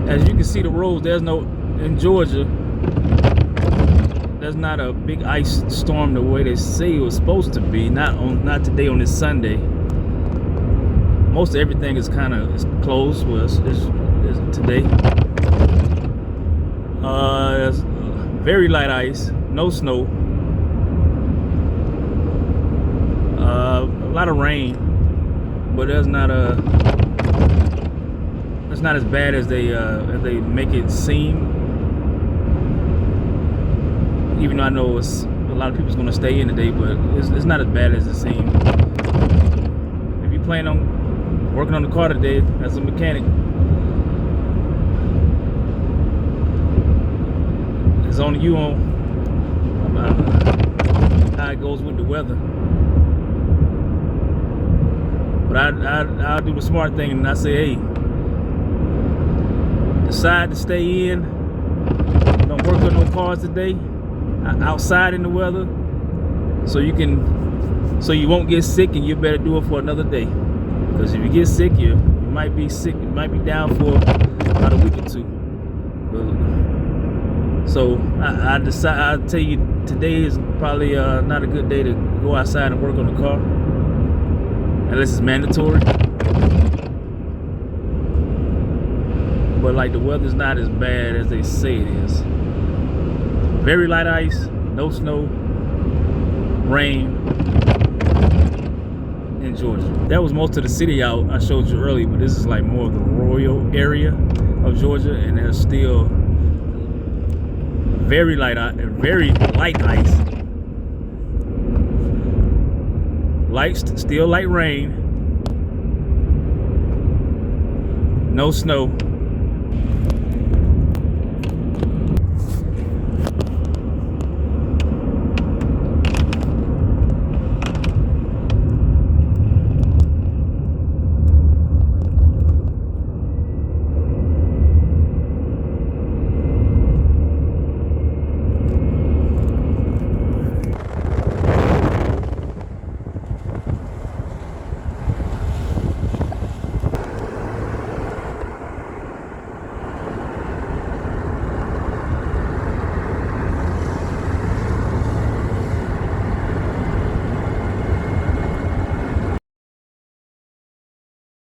As you can see, the roads, there's no, in Georgia, there's not a big ice storm the way they say it was supposed to be. Not today on this Sunday. Most of everything is kind of closed. Well, it's today. There's very light ice, no snow. A lot of rain, but it's not as bad as they make it seem. Even though I know a lot of people's gonna stay in today, but it's not as bad as it seems. If you plan on working on the car today as a mechanic, it's on you on how it goes with the weather. But I'll do the smart thing and I say, hey, decide to stay in. Don't work on no cars today, outside in the weather, so you won't get sick, and you better do it for another day. Because if you get sick, you might be sick. You might be down for about a week or two. So I decide. I'll tell you, today is probably not a good day to go outside and work on the car, unless it's mandatory. But like, the weather's not as bad as they say it is. Very light ice, no snow, rain in Georgia. That was most of the city out I showed you earlier, but this is like more of the rural area of Georgia, and there's still very light ice. Still light rain, no snow.